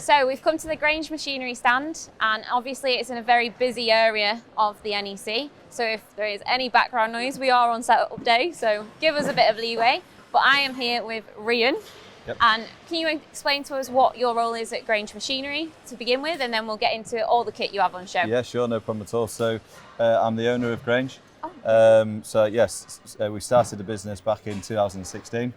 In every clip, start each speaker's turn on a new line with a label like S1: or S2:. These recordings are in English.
S1: So we've come to the Grange Machinery Stand, and obviously it's in a very busy area of the NEC. So if there is any background noise, we are on setup day, so give us a bit of leeway. But I am here with Rhun.
S2: Yep.
S1: And can you explain to us what your role is at Grange Machinery to begin with, and then we'll get into all the kit you have on show?
S2: Yeah, sure, no problem at all. So I'm the owner of Grange. So yes, we started the business back in 2016,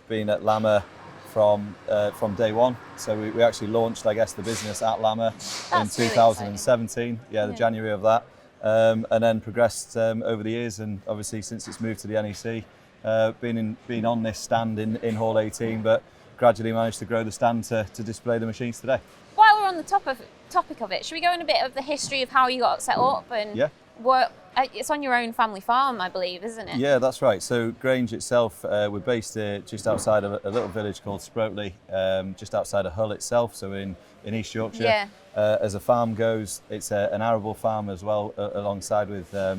S2: being at LAMMA from day one. So we actually launched, I guess, the business at LAMMA in 2017, the January of that, and then progressed over the years, and obviously since it's moved to the NEC, been on this stand in Hall 18, but gradually managed to grow the stand to display the machines today.
S1: While we're on the topic of it, should we go in a bit of the history of how you got set up and what? It's on your own family farm, I believe, isn't it?
S2: Yeah, that's right. So Grange itself, we're based just outside of a little village called Sprotely, just outside of Hull itself, so in East Yorkshire.
S1: Yeah.
S2: As a farm goes, it's an arable farm as well, alongside with a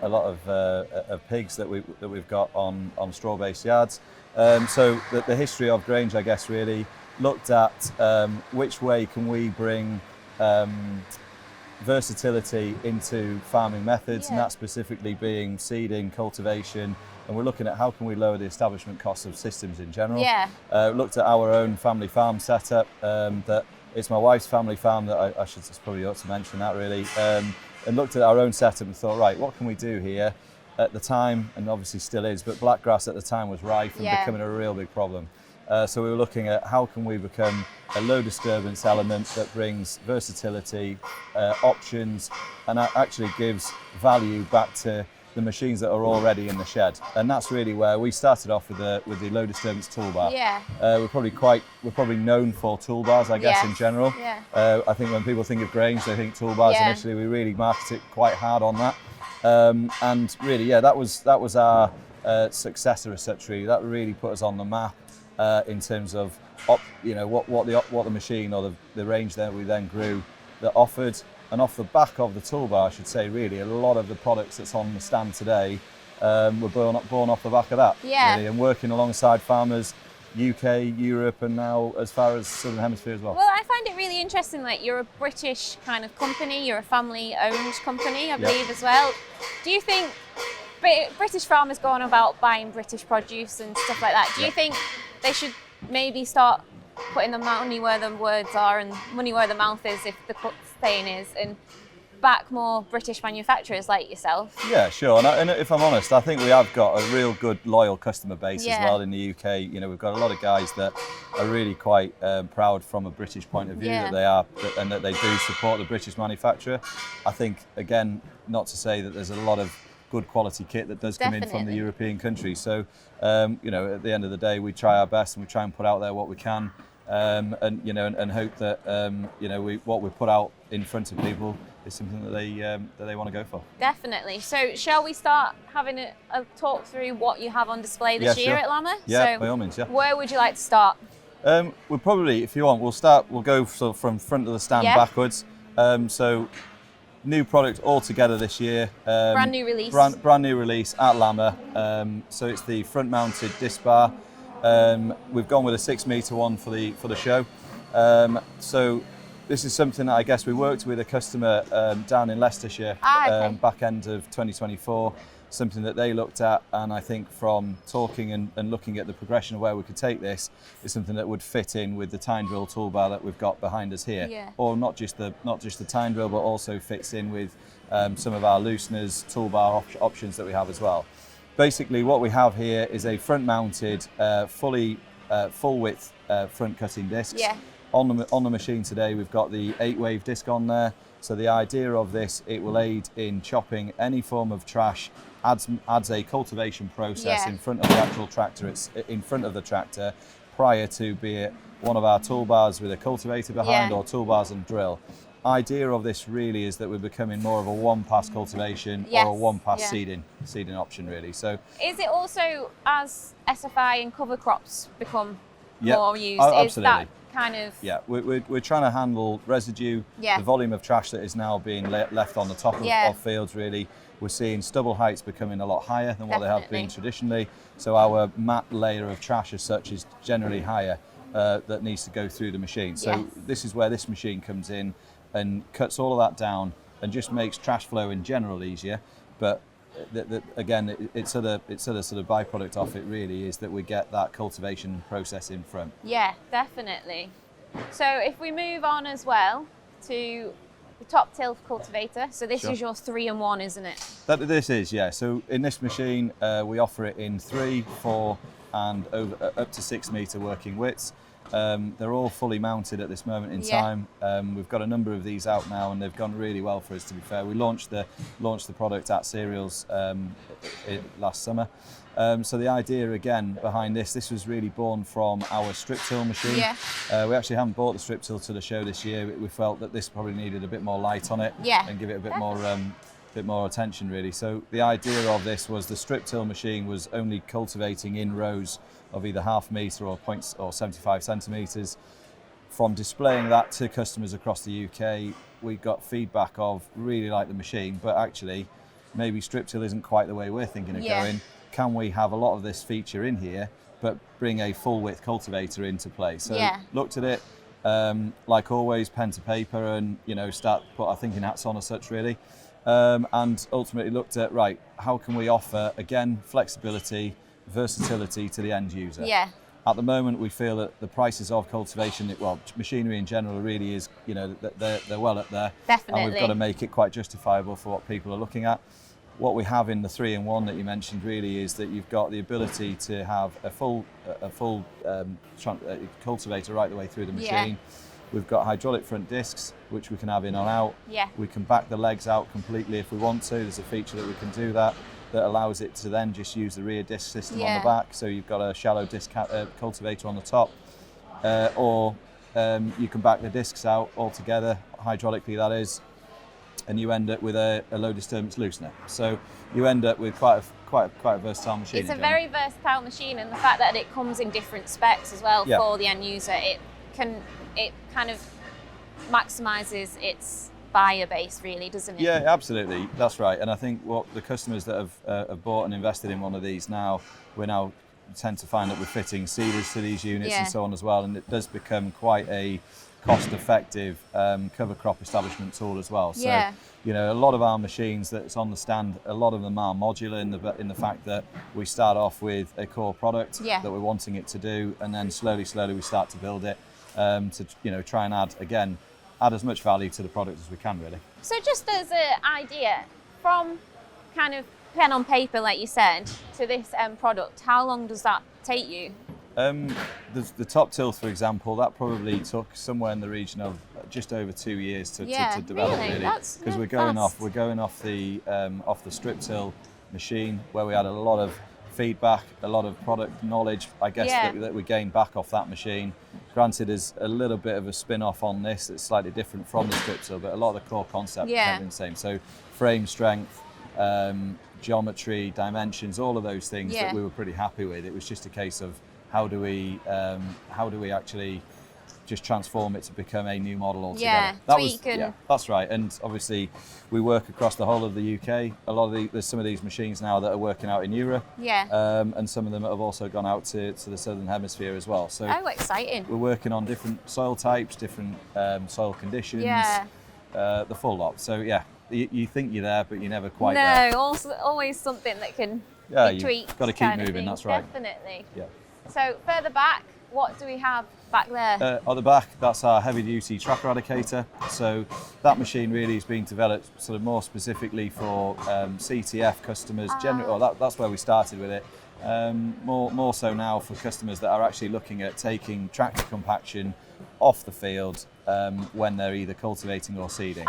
S2: lot of pigs that we've got on straw-based yards. So the history of Grange, I guess, really looked at which way can we bring versatility into farming methods, and that specifically being seeding, cultivation, and we're looking at how can we lower the establishment costs of systems in general. Looked at our own family farm setup, that it's my wife's family farm that I should probably ought to mention that really, and looked at our own setup and thought, right, what can we do here? At the time, and obviously still is, but blackgrass at the time was rife and becoming a real big problem. So we were looking at how can we become a low disturbance element that brings versatility, options, and actually gives value back to the machines that are already in the shed. And that's really where we started off with the low disturbance toolbar. We're probably known for toolbars, I guess, in general. I think when people think of Grange, they think toolbars initially. We really market it quite hard on that. And really, that was our successor as such. Really, that really put us on the map. In terms of what the machine or the range that we then grew that offered, and off the back of the toolbar, I should say, really a lot of the products that's on the stand today were born off the back of that. Really, and working alongside farmers, UK, Europe, and now as far as Southern Hemisphere as well.
S1: Well, I find it really interesting that you're a British kind of company, you're a family-owned company, I believe, as well. Do you think British farmers go on about buying British produce and stuff like that? Do you think they should maybe start putting the money where the words are and money where the mouth is, if the saying is, and back more British manufacturers like yourself? Yeah,
S2: sure. And if I'm honest, I think we have got a real good loyal customer base as well in the UK. You know, we've got a lot of guys that are really quite proud from a British point of view that they are, and that they do support the British manufacturer. I think, again, not to say that there's a lot of good quality kit that does come in from the European countries. So, you know, at the end of the day, we try our best and we try and put out there what we can, and you know, and hope that you know, what we put out in front of people is something that they want to go for.
S1: Definitely. So, shall we start having a talk through what you have on display this year at LAMMA?
S2: Yeah, so by all means. Yeah.
S1: Where would you like to start?
S2: We'll probably, if you want, we'll go sort of from front of the stand backwards. So. New product altogether this year.
S1: Brand new release.
S2: Brand new release at LAMMA. So it's the front mounted disc bar. We've gone with a 6 metre one for the show. So this is something that I guess we worked with a customer down in Leicestershire back end of 2024. Something that they looked at, and I think from talking and looking at the progression of where we could take this, is something that would fit in with the tine drill toolbar that we've got behind us here. Or not just the tine drill, but also fits in with some of our looseners, toolbar options that we have as well. Basically, what we have here is a front-mounted, full width front cutting discs. On the machine today, we've got the 8-wave disc on there. So the idea of this, it will aid in chopping any form of trash, adds a cultivation process in front of the actual tractor. It's in front of the tractor prior to, be it one of our toolbars with a cultivator behind or toolbars and drill. Idea of this really is that we're becoming more of a one-pass cultivation or a one-pass seeding option really. So
S1: is it also, as SFI and cover crops become more used,
S2: absolutely.
S1: Is that kind of...
S2: Yeah, we're trying to handle residue, the volume of trash that is now being left on the top of fields really. We're seeing stubble heights becoming a lot higher than what they have been traditionally. So our mat layer of trash as such is generally higher. that needs to go through the machine. So this is where this machine comes in and cuts all of that down and just makes trash flow in general easier. But again, it's other sort of byproduct of it really is that we get that cultivation process in front.
S1: Yeah, definitely. So if we move on as well to the top till cultivator, so this is your 3-in-1, isn't it?
S2: This is, yeah. So in this machine, we offer it in 3, 4 and up to 6 metre working widths. They're all fully mounted at this moment in time. We've got a number of these out now and they've gone really well for us, to be fair. We launched the product at Cereals last summer. So the idea again behind this was really born from our strip till machine. We actually haven't bought the strip till to the show this year. We felt that this probably needed a bit more light on it and give it a bit more attention really. So the idea of this was the strip till machine was only cultivating in rows of either 0.5 metre or 75 centimetres. From displaying that to customers across the UK, we got feedback of really like the machine, but actually maybe strip till isn't quite the way we're thinking of going. Can we have a lot of this feature in here, but bring a full width cultivator into play? So looked at it, like always, pen to paper, and start put our thinking hats on as such really. And ultimately looked at, right, how can we offer, again, flexibility, versatility to the end user. At the moment, we feel that the prices of cultivation, machinery in general really is, they're well up there.
S1: Definitely.
S2: And we've got to make it quite justifiable for what people are looking at. What we have in the 3-in-1 that you mentioned really is that you've got the ability to have a full cultivator right the way through the machine. We've got hydraulic front discs, which we can have in or out. We can back the legs out completely if we want to. There's a feature that we can do that allows it to then just use the rear disc system on the back. So you've got a shallow disc cultivator on the top, or you can back the discs out altogether, hydraulically that is, and you end up with a low disturbance loosener. So you end up with quite a versatile machine.
S1: It's a very versatile machine, and the fact that it comes in different specs as well for the end user, it kind of maximises its buyer base really, doesn't it?
S2: Yeah, absolutely, that's right. And I think what the customers that have bought and invested in one of these now, we now tend to find that we're fitting seeders to these units and so on as well, and it does become quite a cost-effective cover crop establishment tool as well. So a lot of our machines that's on the stand, a lot of them are modular in the fact that we start off with a core product that we're wanting it to do, and then slowly we start to build it to try and add as much value to the product as we can really. So
S1: just as an idea, from kind of pen on paper like you said to this end product, how long does that take you?
S2: The top till, for example, that probably took somewhere in the region of just over 2 years to develop really, because we're going off the strip till machine, where we had a lot of feedback, a lot of product knowledge, I guess, that we gained back off that machine. Granted, there's a little bit of a spin-off on this that's slightly different from the strip till, but a lot of the core concept is the same. So frame strength, geometry, dimensions, all of those things that we were pretty happy with. It was just a case of how do we actually just transform it to become a new model altogether. That's right. And obviously we work across the whole of the UK. There's some of these machines now that are working out in Europe. And some of them have also gone out to the Southern Hemisphere as well. So
S1: exciting.
S2: We're working on different soil types, different soil conditions, the full lot. So you think you're there, but you're never quite there.
S1: No, always something that can be tweaked.
S2: Got to keep moving, that's right.
S1: Definitely. So further back, what do we have back there?
S2: At the back, that's our heavy-duty track eradicator. So that machine really is being developed sort of more specifically for CTF customers. That's where we started with it. More so now for customers that are actually looking at taking tractor compaction off the field when they're either cultivating or seeding.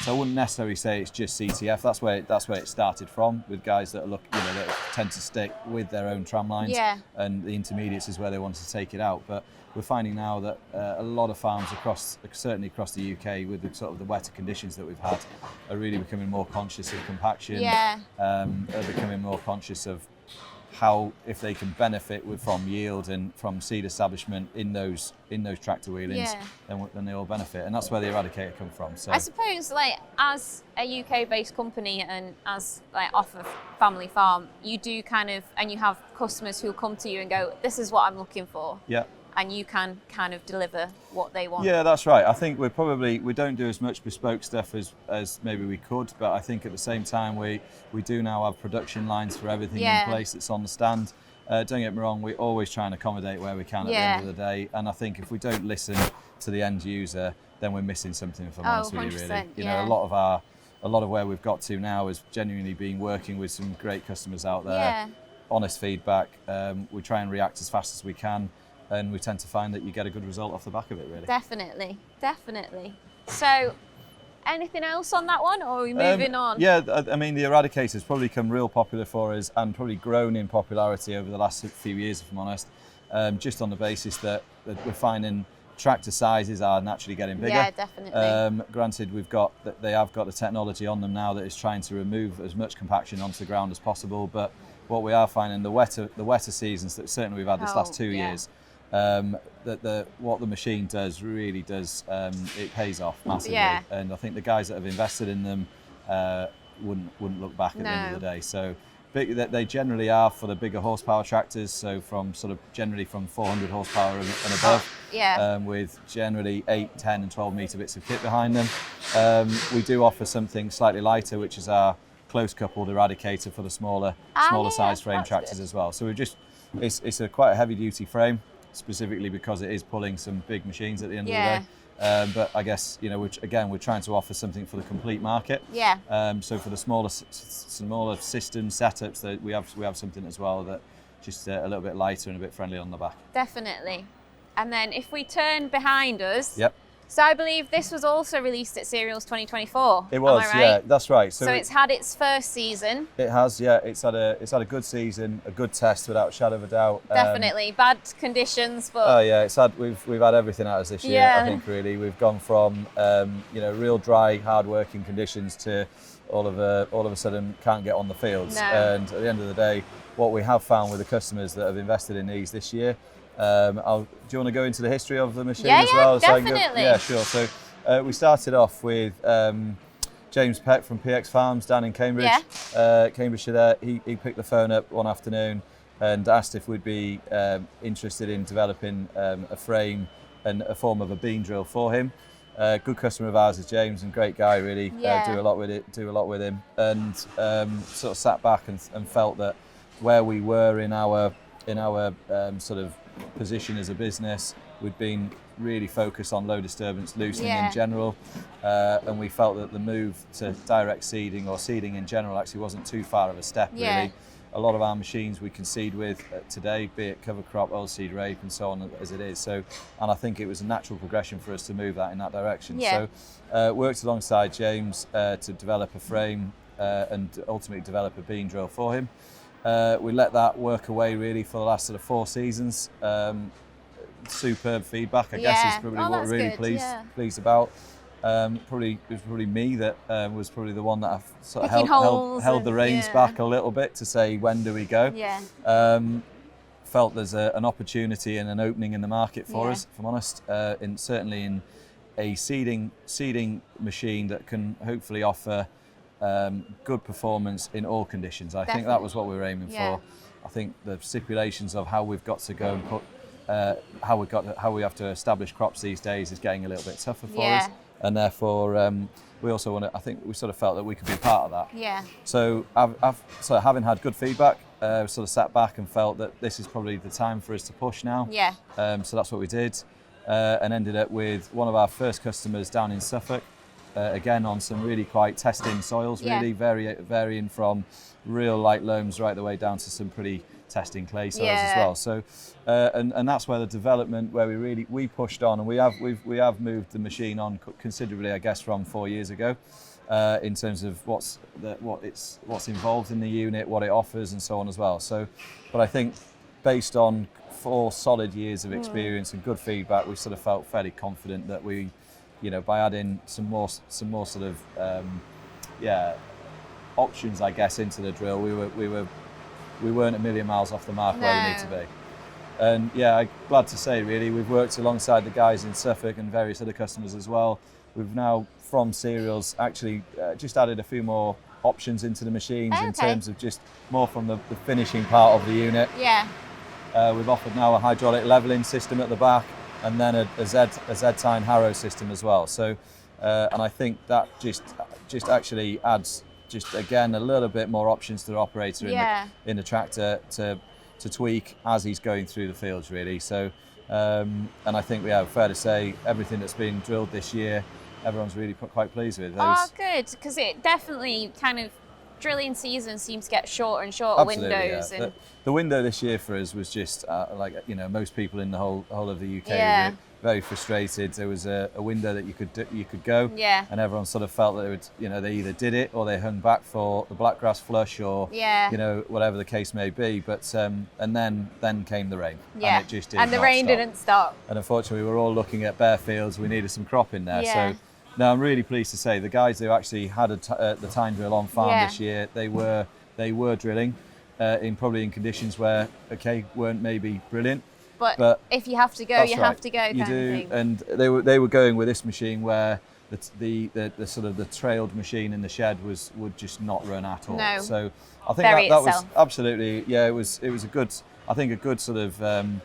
S2: So I wouldn't necessarily say it's just CTF. That's where it started from, with guys that that tend to stick with their own tram lines, and the intermediates is where they want to take it out. But we're finding now that a lot of farms certainly across the UK, with the sort of the wetter conditions that we've had, are really becoming more conscious of compaction. Are becoming more conscious of how, if they can benefit from yield and from seed establishment in those tractor wheelings, then they all benefit, and that's where the eradicator comes from. So
S1: I suppose, as a UK-based company and as off a family farm, you do and you have customers who come to you and go, "This is what I'm looking for." and you can kind of deliver what they want.
S2: Yeah, that's right. I think we don't do as much bespoke stuff as maybe we could, but I think at the same time we do now have production lines for everything in place that's on the stand. Don't get me wrong, we always try and accommodate where we can at the end of the day, and I think if we don't listen to the end user, then we're missing something, if I'm honest with you, really. You know, a lot of where we've got to now is genuinely been working with some great customers out there, honest feedback. We try and react as fast as we can, and we tend to find that you get a good result off the back of it, really.
S1: Definitely, definitely. So, anything else on that one, or are we moving on?
S2: Yeah, I mean, the Eradicator's probably become real popular for us and probably grown in popularity over the last few years, if I'm honest, just on the basis that we're finding tractor sizes are naturally getting bigger.
S1: Yeah, definitely.
S2: Granted, they have got the technology on them now that is trying to remove as much compaction onto the ground as possible, but what we are finding, the wetter seasons that certainly we've had this last 2 years, what the machine does really does, it pays off massively. And I think the guys that have invested in them wouldn't look back at the end of the day. So they generally are for the bigger horsepower tractors, so from generally from 400 horsepower and above, with generally 8, 10 and 12 metre bits of kit behind them. We do offer something slightly lighter, which is our close coupled Eradicator for the smaller size frame tractors as well. So it's quite a heavy duty frame, specifically because it is pulling some big machines at the end of the day. But I guess, you know, we're trying to offer something for the complete market. So for the smaller system setups, that we have something as well that just a little bit lighter and a bit friendly on the back.
S1: Definitely. And then if we turn behind us,
S2: yep.
S1: So I believe this was also released at Serials 2024.
S2: It was,
S1: am I right?
S2: Yeah, that's right.
S1: So it's had its first season.
S2: It has, yeah. It's had a good season, a good test without a shadow of a doubt.
S1: Definitely bad conditions, but
S2: oh yeah, we've had everything out of us this year. I think really we've gone from real dry, hard-working conditions to all of a sudden can't get on the fields. And at the end of the day, what we have found with the customers that have invested in these this year. Do you want to go into the history of the machine as well?
S1: Definitely.
S2: Yeah, sure. So we started off with James Peck from PX Farms down in Cambridge. Cambridgeshire there. He picked the phone up one afternoon and asked if we'd be interested in developing a frame and a form of a bean drill for him. Good customer of ours is James, and great guy really. Do a lot with him, and sort of sat back and felt that where we were in our sort of position as a business, we'd been really focused on low disturbance loosening in general, and we felt that the move to direct seeding or seeding in general actually wasn't too far of a step really. A lot of our machines we can seed with today, be it cover crop, oilseed rape and so on as it is. So, and I think it was a natural progression for us to move that in that direction. So worked alongside James to develop a frame and ultimately develop a bean drill for him. We let that work away really for the last sort of 4 seasons. Superb feedback, I guess, is probably what we're really pleased about. It was probably me that was probably the one that sort of held the reins back a little bit to say, when do we go? Felt there's an opportunity and an opening in the market for us, if I'm honest, certainly in a seeding machine that can hopefully offer good performance in all conditions. I think that was what we were aiming for. I think the stipulations of how we've got to go and put how we have to establish crops these days is getting a little bit tougher for us, and therefore we also want to. I think we sort of felt that we could be part of that. So so having had good feedback, sort of sat back and felt that this is probably the time for us to push now. So that's what we did, and ended up with one of our first customers down in Suffolk. Again, on some really quite testing soils, really varying from real light loams right the way down to some pretty testing clay soils as well. So, and that's where the development, where we pushed on, and we have moved the machine on considerably, I guess, from 4 years ago, in terms of what's involved in the unit, what it offers, and so on as well. So, but I think based on 4 solid years of experience and good feedback, we sort of felt fairly confident that we. By adding some more sort of options, I guess, into the drill, we weren't a million miles off the mark where we need to be. And I'm glad to say, really, we've worked alongside the guys in Suffolk and various other customers as well. We've now, from Serials, actually just added a few more options into the machines in terms of just more from the finishing part of the unit. We've offered now a hydraulic levelling system at the back, and then a Z-tine harrow system as well. So, and I think that just actually adds again a little bit more options to the operator in the tractor to tweak as he's going through the fields, really. So, and I think fair to say everything that's been drilled this year, everyone's really quite pleased with.
S1: Oh, good, because it definitely kind of drilling season seems to get shorter and shorter. Absolutely, windows.
S2: Yeah. The window this year for us was just like most people in the whole of the UK were very frustrated. There was a window that you could go, and everyone sort of felt that they either did it or they hung back for the blackgrass flush or whatever the case may be. But and then came the rain, and it just did
S1: and the rain didn't stop.
S2: And unfortunately, we were all looking at bare fields. We needed some crop in there, so. No, I'm really pleased to say the guys who actually had the tine drill on farm this year, they were drilling in conditions where weren't maybe brilliant.
S1: But if you have to go, you have to go.
S2: You do, and they were going with this machine where the sort of the trailed machine in the shed would just not run at all.
S1: No.
S2: So I think that was absolutely it was a good sort of.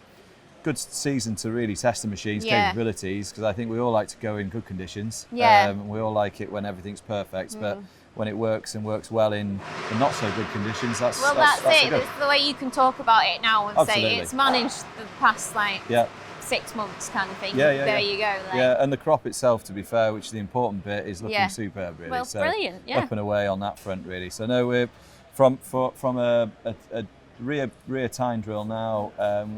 S2: Good season to really test the machine's capabilities, because I think we all like to go in good conditions. We all like it when everything's perfect, but when it works and works well in not so good conditions, that's it.
S1: It's the way you can talk about it now and say it's managed the past 6 months kind of thing. There you go.
S2: And the crop itself, to be fair, which is the important bit, is looking superb, really.
S1: Well, so brilliant.
S2: Up and away on that front, really. So no, we're from a rear tine drill now.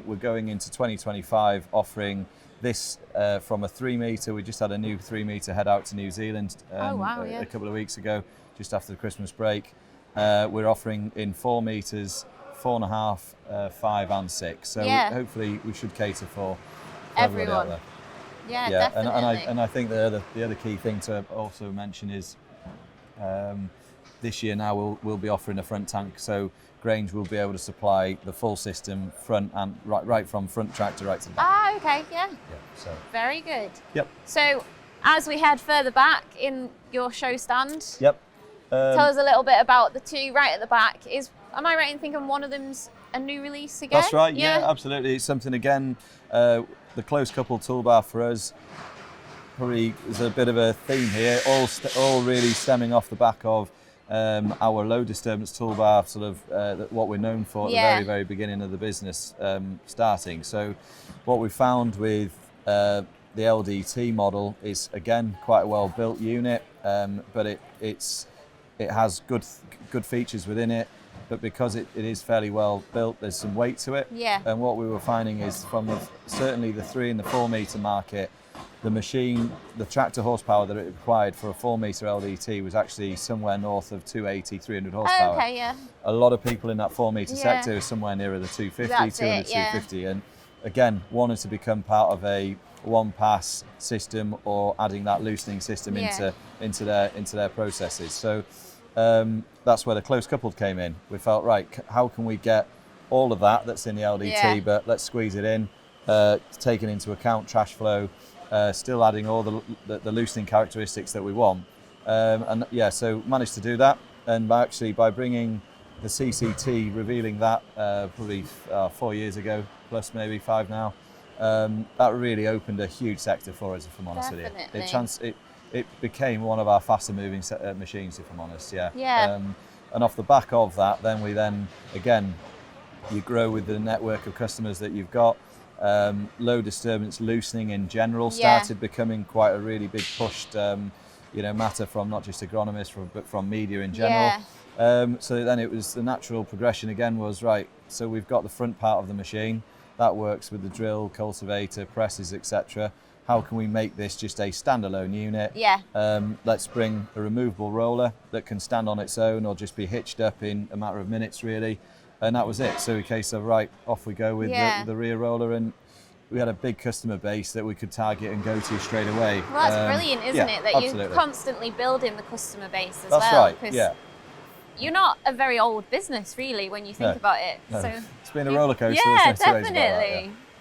S2: We're going into 2025 offering this from a 3 metre. We just had a new 3 metre head out to New Zealand a couple of weeks ago, just after the Christmas break. We're offering in 4 metres, 4.5, 5 and 6. So hopefully we should cater for everybody out there.
S1: Yeah, definitely.
S2: And I think the other key thing to also mention is this year now we'll be offering a front tank. So Grange will be able to supply the full system front and right from front tractor right to the back.
S1: Ah, okay, yeah.
S2: So
S1: very good.
S2: Yep.
S1: So as we head further back in your show stand,
S2: yep.
S1: Tell us a little bit about the two right at the back. Am I right in thinking one of them's a new release again?
S2: That's right. Yeah, absolutely. It's something again. The close couple toolbar for us probably is a bit of a theme here. All really stemming off the back of our low disturbance toolbar, sort of what we're known for at the very, very beginning of the business starting. So what we found with the LDT model is, again, quite a well built unit, but it has good features within it, but because it is fairly well built, there's some weight to it. And what we were finding is from certainly the 3 and the 4 metre market, the machine, the tractor horsepower that it required for a 4 metre LDT was actually somewhere north of 280, 300 horsepower.
S1: Okay, yeah.
S2: A lot of people in that 4 metre sector are somewhere nearer the 250, 250. And again, wanted to become part of a one-pass system or adding that loosening system into their processes. So that's where the close coupled came in. We felt, right, how can we get all of that's in the LDT, but let's squeeze it in, taking into account trash flow, still adding all the loosening characteristics that we want. So managed to do that. And by bringing the CCT, revealing that probably 4 years ago, plus maybe 5 now, that really opened a huge sector for us, if I'm honest with you. It became one of our faster moving machines, if I'm honest, and off the back of that, again, you grow with the network of customers that you've got. Low disturbance loosening in general started becoming quite a really big pushed matter from not just agronomists but from media in general. So then it was the natural progression again was, right, so we've got the front part of the machine that works with the drill, cultivator, presses, etc. How can we make this just a standalone unit? Let's bring a removable roller that can stand on its own or just be hitched up in a matter of minutes, really. And that was it. So in case of, right, off we go with the rear roller, and we had a big customer base that we could target and go to straight away.
S1: Well, that's brilliant, isn't it? That you're constantly building the customer base as well.
S2: That's right, yeah.
S1: You're not a very old business, really, when you think about it.
S2: No.
S1: So
S2: it's been a roller coaster.
S1: Yeah,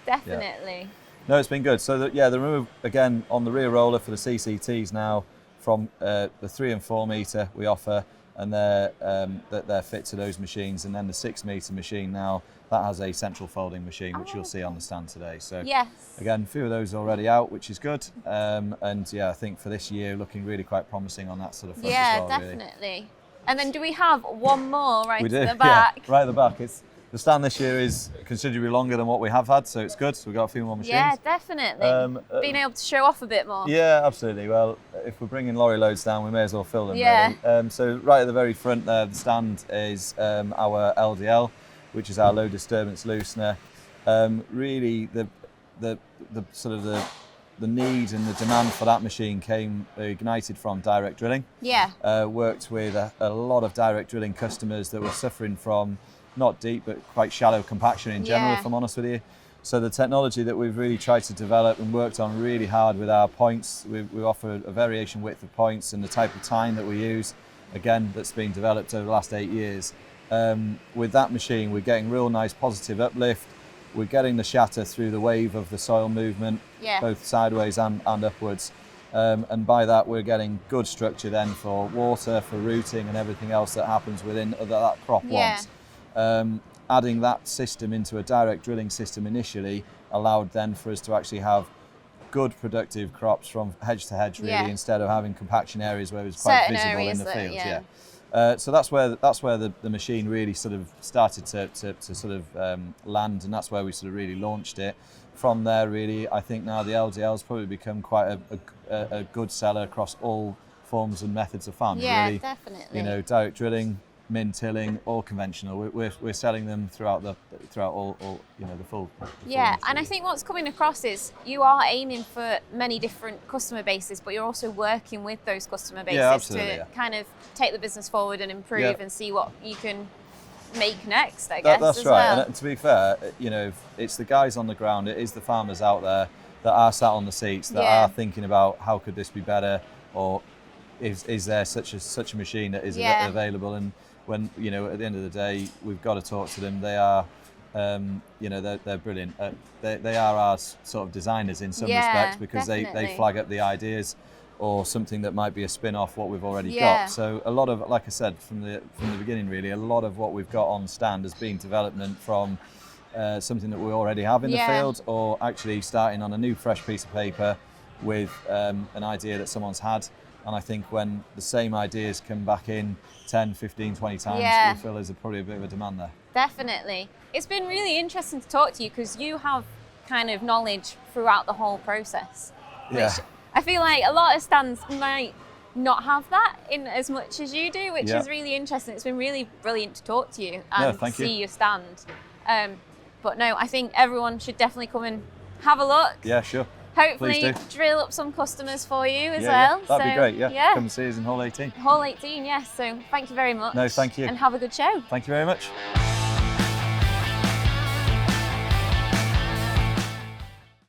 S1: definitely.
S2: No, it's been good. So the move again on the rear roller for the CCTs now from the 3 and 4 metre we offer and they're fit to those machines. And then the 6 metre machine now, that has a central folding machine, which you'll see on the stand today. So again, a few of those already out, which is good. And yeah, I think for this year, looking really quite promising on that sort of front as well.
S1: Yeah, definitely. Really. And then do we have one more right
S2: at
S1: the back?
S2: Yeah, right at the back. The stand this year is considerably longer than what we have had, so it's good. So we've got a few more machines.
S1: Yeah, definitely. Being able to show off a bit more.
S2: Yeah, absolutely. Well, if we're bringing lorry loads down, we may as well fill them. Yeah. Really. So right at the very front there, the stand is our LDL, which is our low disturbance loosener. Really, the sort of the need and the demand for that machine came ignited from direct drilling.
S1: Yeah.
S2: Worked with a lot of direct drilling customers that were suffering from not deep but quite shallow compaction in general, if I'm honest with you. So the technology that we've really tried to develop and worked on really hard with our points, we offer a variation width of points and the type of tine that we use, again, that's been developed over the last 8 years. With that machine, we're getting real nice positive uplift. We're getting the shatter through the wave of the soil movement, both sideways and upwards. And by that, we're getting good structure then for water, for rooting and everything else that happens within that crop wants. Adding that system into a direct drilling system initially allowed then for us to actually have good productive crops from hedge to hedge really, instead of having compaction areas where it was quite visible in the fields. So that's where the machine really sort of started to sort of land, and that's where we sort of really launched it. From there, really, I think now the LDL's probably become quite a good seller across all forms and methods of farming.
S1: Yeah,
S2: really.
S1: Definitely.
S2: You know, direct drilling, min tilling, all conventional. We're selling them throughout all you know, the full.
S1: Yeah, and I think what's coming across is you are aiming for many different customer bases, but you're also working with those customer bases to kind of take the business forward and improve and see what you can make next, I guess.
S2: That's right. And to be fair, you know, it's the guys on the ground, it is the farmers out there that are sat on the seats that are thinking about how could this be better, or is there such a machine that is available. And when, you know, at the end of the day, we've got to talk to them. They are, you know, they're brilliant. They are our sort of designers in some respects, because they flag up the ideas or something that might be a spin-off what we've already got. So a lot of, like I said, from the beginning really, a lot of what we've got on stand has been development from something that we already have in the field, or actually starting on a new fresh piece of paper with an idea that someone's had. And I think when the same ideas come back in 10, 15, 20 times, we feel there's probably a bit of a demand there.
S1: Definitely. It's been really interesting to talk to you, because you have kind of knowledge throughout the whole process. Which I feel like a lot of stands might not have that in as much as you do, which is really interesting. It's been really brilliant to talk to you and see your stand. But no, I think everyone should definitely come and have a look.
S2: Yeah, sure.
S1: Hopefully drill up some customers for you as well.
S2: That'd be great, Come and see us in Hall 18.
S1: Hall 18, yes. So thank you very much.
S2: No, thank you.
S1: And have a good show.
S2: Thank you very much.